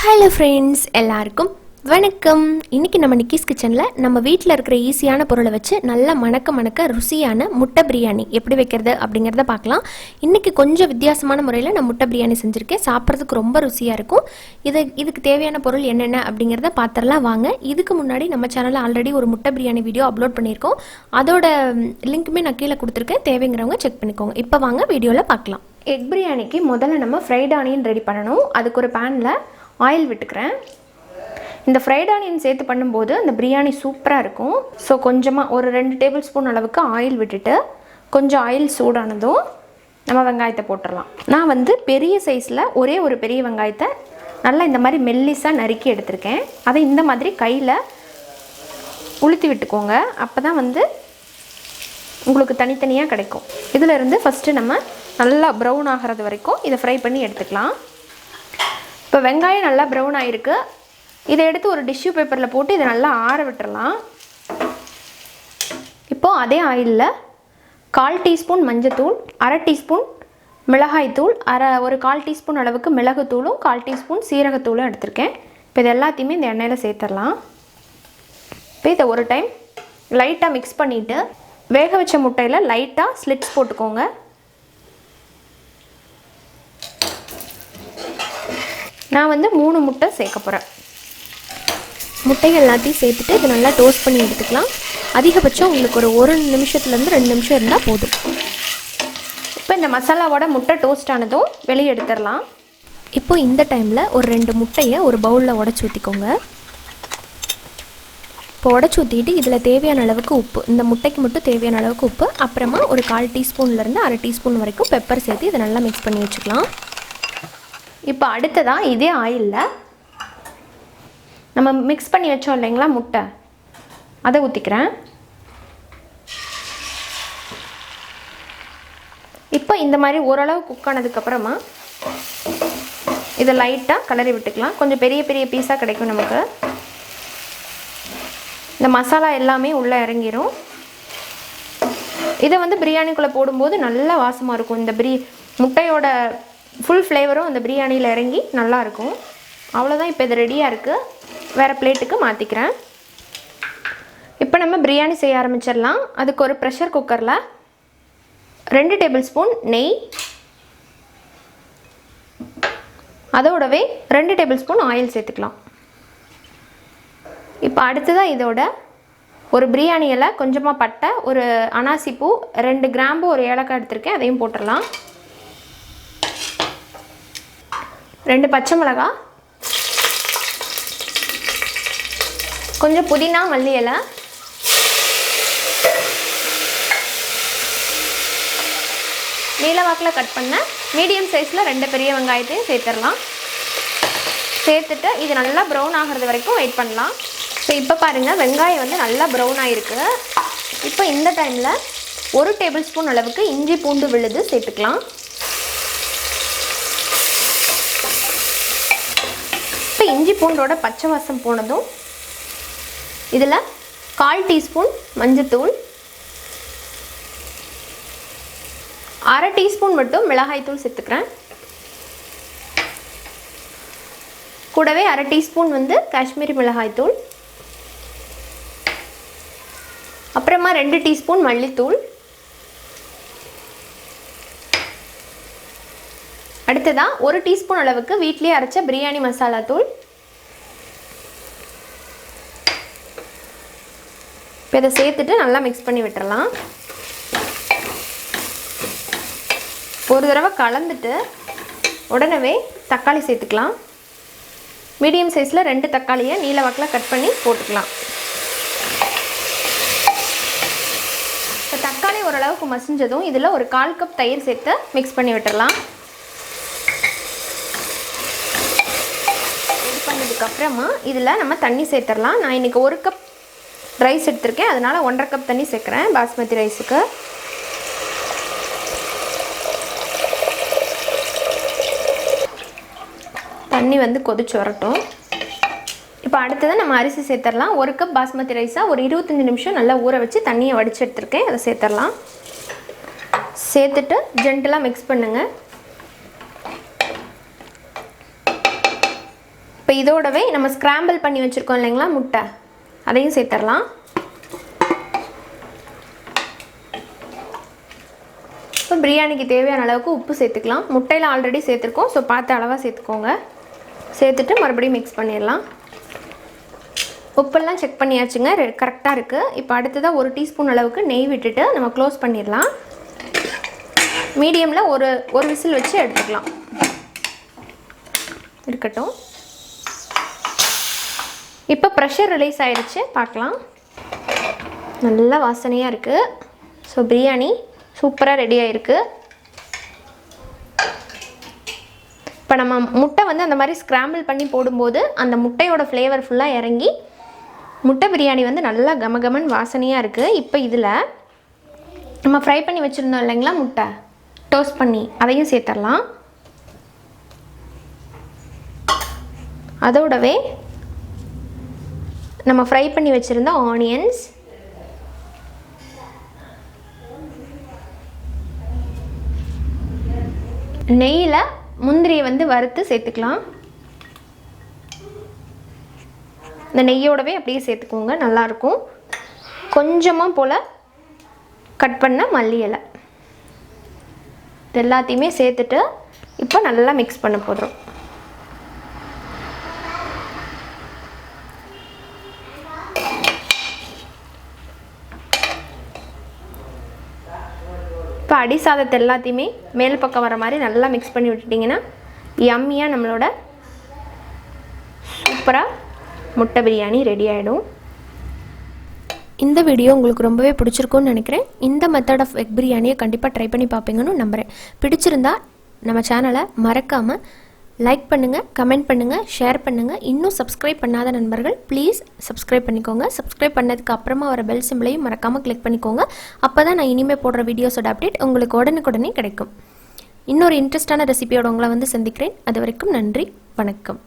Hello friends, எல்லாருக்கும் வணக்கம். இன்றைக்கி நம்ம நிக்கிஸ் கிச்சனில் நம்ம வீட்டில் இருக்கிற ஈஸியான பொருளை வச்சு நல்லா மணக்க ருசியான முட்டை பிரியாணி எப்படி வைக்கிறது அப்படிங்கிறத பார்க்கலாம். இன்றைக்கி கொஞ்சம் வித்தியாசமான முறையில் நான் முட்டை பிரியாணி செஞ்சுருக்கேன். சாப்பிட்றதுக்கு ரொம்ப ருசியாக இருக்கும். இதுக்கு தேவையான பொருள் என்னென்ன அப்படிங்கிறத பார்த்துடலாம் வாங்க. இதுக்கு முன்னாடி நம்ம சேனலில் ஆல்ரெடி ஒரு முட்டை பிரியாணி வீடியோ அப்லோட் பண்ணியிருக்கோம். அதோட லிங்க்குமே நான் கீழே கொடுத்துருக்கேன். தேவைங்கிறவங்க செக் பண்ணிக்கோங்க. இப்போ வாங்க வீடியோவில் பார்க்கலாம். எக் பிரியாணிக்கு முதல்ல நம்ம ஃப்ரைட் ஆனியன் ரெடி பண்ணணும். அதுக்கு ஒரு பேனில் ஆயில் விட்டுக்கிறேன். இந்த ஃப்ரைட் ஆனியன் சேர்த்து பண்ணும்போது அந்த பிரியாணி சூப்பராக இருக்கும். ஸோ கொஞ்சமாக ஒரு 2 டேபிள் ஸ்பூன் அளவுக்கு ஆயில் விட்டுட்டு கொஞ்சம் ஆயில் சூடானதும் நம்ம வெங்காயத்தை போட்டுடலாம். நான் வந்து பெரிய சைஸில் ஒரே ஒரு பெரிய வெங்காயத்தை நல்லா இந்த மாதிரி மெல்லிஸாக நறுக்கி எடுத்திருக்கேன். அதை இந்த மாதிரி கையில் உளுத்தி விட்டுக்கோங்க. அப்போ தான் வந்து உங்களுக்கு தனித்தனியாக கிடைக்கும். இதிலிருந்து ஃபஸ்ட்டு நம்ம நல்லா ப்ரௌன் ஆகிறது வரைக்கும் இதை ஃப்ரை பண்ணி எடுத்துக்கலாம். இப்போ வெங்காயம் நல்லா ப்ரௌன் ஆகிருக்கு. இதை எடுத்து ஒரு டிஷ்யூ பேப்பரில் போட்டு இதை நல்லா ஆற விட்டுறலாம். இப்போது அதே ஆயிலில் 1/4 டீஸ்பூன் மஞ்சத்தூள், 1/2 டீஸ்பூன் மிளகாய்த்தூள், ஒரு 1/4 டீஸ்பூன் அளவுக்கு மிளகுத்தூளும் 1/4 டீஸ்பூன் சீரகத்தூளும் எடுத்திருக்கேன். இப்போ இது எல்லாத்தையுமே இந்த எண்ணெயில் சேர்த்துடலாம். இப்போ இதை ஒரு டைம் லைட்டாக மிக்ஸ் பண்ணிவிட்டு வேக வச்ச முட்டையில் லைட்டாக ஸ்லிட்ஸ் போட்டுக்கோங்க. நான் வந்து 3 முட்டை சேர்க்க போகிறேன். முட்டைகள் எல்லாத்தையும் சேர்த்துட்டு இது நல்லா டோஸ்ட் பண்ணி எடுத்துக்கலாம். அதிகபட்சம் உங்களுக்கு ஒரு நிமிஷத்துலேருந்து 2 நிமிஷம் இருந்தால் போதும். இப்போ இந்த மசாலாவோட முட்டை டோஸ்ட் ஆனதும் வெளியே எடுத்துடலாம். இப்போ இந்த டைமில் ஒரு 2 முட்டையை ஒரு பவுலில் உடச்சி ஊற்றிக்கோங்க. இப்போ உடச்சி ஊற்றிட்டு இதில் தேவையான அளவுக்கு உப்பு, இந்த முட்டைக்கு மட்டும் தேவையான அளவுக்கு உப்பு, அப்புறமா ஒரு 1/4 டீஸ்பூன்லேருந்து 1/2 டீஸ்பூன் வரைக்கும் பெப்பர் சேர்த்து இதை நல்லா மிக்ஸ் பண்ணி வச்சுக்கலாம். இப்போ அடுத்ததாக இதே ஆயிலில் நம்ம மிக்ஸ் பண்ணி வச்சோம் இல்லைங்களா முட்டை, அதை ஊற்றிக்கிறேன். இப்போ இந்த மாதிரி ஓரளவு குக் ஆனதுக்கப்புறமா இதை லைட்டாக கிளறி விட்டுக்கலாம். கொஞ்சம் பெரிய பெரிய பீஸாக கிடைக்கும் நமக்கு. இந்த மசாலா எல்லாமே உள்ளே இறங்கிடும். இதை வந்து பிரியாணிக்குள்ளே போடும்போது நல்லா வாசமாக இருக்கும். இந்த முட்டையோட ஃபுல் ஃப்ளேவரும் அந்த பிரியாணியில் இறங்கி நல்லாயிருக்கும். அவ்வளோதான். இப்போ இது ரெடியாக இருக்குது. வேறு பிளேட்டுக்கு மாற்றிக்கிறேன். இப்போ நம்ம பிரியாணி செய்ய ஆரம்பிச்சிடலாம். அதுக்கு ஒரு ப்ரெஷர் குக்கரில் 2 டேபிள் ஸ்பூன் நெய், அதோடவே 2 டேபிள் ஸ்பூன் ஆயில் சேர்த்துக்கலாம். இப்போ அடுத்ததாக இதோட ஒரு பிரியாணி இலை, கொஞ்சமாக பட்டை, ஒரு அனாசிப்பூ, 2 கிராம்பு, ஒரு ஏலக்காய் எடுத்திருக்கேன், அதையும் போட்டுடலாம். 2 பச்சை மிளகாய், கொஞ்சம் புதினா, மல்லி இலை, நீளவாக்கில் கட் பண்ண மீடியம் சைஸில் 2 பெரிய வெங்காயத்தையும் சேர்த்துடலாம். சேர்த்துட்டு இது நல்லா ப்ரௌன் ஆகிறது வரைக்கும் வெயிட் பண்ணலாம். ஸோ இப்போ பாருங்கள், வெங்காயம் வந்து நல்லா ப்ரௌன் ஆகிருக்கு. இப்போ இந்த டைமில் 1 டேபிள் ஸ்பூன் அளவுக்கு இஞ்சி பூண்டு விழுது சேர்த்துக்கலாம். இப்போ இஞ்சி பூண்டோட பச்சை வாசம் போனதும் இதில் 1/4 டீஸ்பூன் மஞ்சத்தூள், 1/2 டீஸ்பூன் மட்டும் மிளகாய்த்தூள் சேர்த்துக்கிறேன். கூடவே 1/2 டீஸ்பூன் வந்து காஷ்மீரி மிளகாய்த்தூள், அப்புறமா 2 டீஸ்பூன் மல்லித்தூள், அடுத்ததாக 1 டீஸ்பூன் அளவுக்கு வீட்டிலே அரைச்ச பிரியாணி மசாலா தூள். இப்போ இதை சேர்த்துட்டு நல்லா மிக்ஸ் பண்ணி விட்டுறலாம். ஒரு தடவை கலந்துட்டு உடனே தக்காளி சேர்த்துக்கலாம். மீடியம் சைஸில் 2 தக்காளியை நீல வாக்கில் கட் பண்ணி போட்டுக்கலாம். இப்போ தக்காளி ஓரளவுக்கு மசிஞ்சதும் இதில் ஒரு 1/4 கப் தயிர் சேர்த்து மிக்ஸ் பண்ணி விட்டுடலாம். இது பண்ணதுக்கப்புறமா இதில் நம்ம தண்ணி சேர்த்துடலாம். நான் இன்றைக்கி 1 கப் ரைஸ் எடுத்திருக்கேன், அதனால் 1.5 கப் தண்ணி சேர்க்குறேன் பாஸ்மதி ரைஸுக்கு. தண்ணி வந்து கொதிச்சு வரட்டும். இப்போ அடுத்ததான் நம்ம அரிசி சேர்த்துடலாம். 1 கப் பாஸ்மதி ரைஸாக ஒரு 25 நிமிஷம் நல்லா ஊற வச்சு தண்ணியை வடித்து எடுத்துருக்கேன், அதை சேர்த்துடலாம். சேர்த்துட்டு ஜென்டலாக மிக்ஸ் பண்ணுங்கள். இப்போ இதோடவே நம்ம ஸ்க்ராம்பிள் பண்ணி வச்சுருக்கோம் இல்லைங்களா முட்டை, அதையும் சேர்த்துடலாம். இப்போ பிரியாணிக்கு தேவையான அளவுக்கு உப்பு சேர்த்துக்கலாம். முட்டையில் ஆல்ரெடி சேர்த்துருக்கோம், ஸோ பார்த்து அளவாக சேர்த்துக்கோங்க. சேர்த்துட்டு மறுபடியும் மிக்ஸ் பண்ணிடலாம். உப்பெல்லாம் செக் பண்ணியாச்சுங்க, கரெக்டாக இருக்குது. இப்போ அடுத்ததாக 1 டீஸ்பூன் அளவுக்கு நெய் விட்டுட்டு நம்ம க்ளோஸ் பண்ணிடலாம். மீடியமில் ஒரு விசில் வச்சு எடுத்துக்கலாம். இருக்கட்டும். இப்போ ப்ரெஷர் ரிலீஸ் ஆயிடுச்சு, பார்க்கலாம். நல்லா வாசனையாக இருக்குது. ஸோ பிரியாணி சூப்பராக ரெடி ஆகிருக்கு. இப்போ நம்ம முட்டை வந்து அந்த மாதிரி ஸ்க்ராம்பிள் பண்ணி போடும்போது அந்த முட்டையோட ஃப்ளேவர் ஃபுல்லாக இறங்கி முட்டை பிரியாணி வந்து நல்லா கமகமன் வாசனையாக இருக்குது. இப்போ இதில் நம்ம ஃப்ரை பண்ணி வச்சுருந்தோம் இல்லைங்களா முட்டை, டோஸ்ட் பண்ணி, அதையும் சேர்த்துடலாம். அதோடவே நம்ம ஃப்ரை பண்ணி வச்சுருந்த ஆனியன்ஸ், நெய்யில் முந்திரியை வந்து வறுத்து சேர்த்துக்கலாம். இந்த நெய்யோடவே அப்படியே சேர்த்துக்கோங்க, நல்லாயிருக்கும். கொஞ்சமாக போல் கட் பண்ண மல்லி இலை, இது எல்லாத்தையுமே சேர்த்துட்டு இப்போ நல்லா மிக்ஸ் பண்ண போதும். இப்போ அடி சாதத்தை எல்லாத்தையுமே மேல் பக்கம் வர மாதிரி நல்லா மிக்ஸ் பண்ணி விட்டுட்டிங்கன்னா யம்மியாக நம்மளோட சூப்பராக முட்டை பிரியாணி ரெடி ஆகிடும். இந்த வீடியோ உங்களுக்கு ரொம்பவே பிடிச்சிருக்கும்னு நினைக்கிறேன். இந்த மெத்தட் ஆஃப் எக் பிரியாணியை கண்டிப்பாக ட்ரை பண்ணி பார்ப்பீங்கன்னு நம்புகிறேன். பிடிச்சிருந்தா நம்ம சேனலை மறக்காமல் லைக் பண்ணுங்கள், கமெண்ட் பண்ணுங்கள், ஷேர் பண்ணுங்கள். இன்னும் சப்ஸ்கிரைப் பண்ணாத நண்பர்கள் ப்ளீஸ் சப்ஸ்கிரைப் பண்ணிக்கோங்க. சப்ஸ்கிரைப் பண்ணதுக்கு அப்புறமா வர பெல் சிம்பிளையும் மறக்காமல் கிளிக் பண்ணிக்கோங்க. அப்போ தான் நான் இனிமேல் போடுற வீடியோஸோட அப்டேட் உங்களுக்கு உடனுக்குடனே கிடைக்கும். இன்னொரு இன்ட்ரெஸ்டான ரெசிபியோட உங்களை வந்து சந்திக்கிறேன். அது வரைக்கும் நன்றி, வணக்கம்.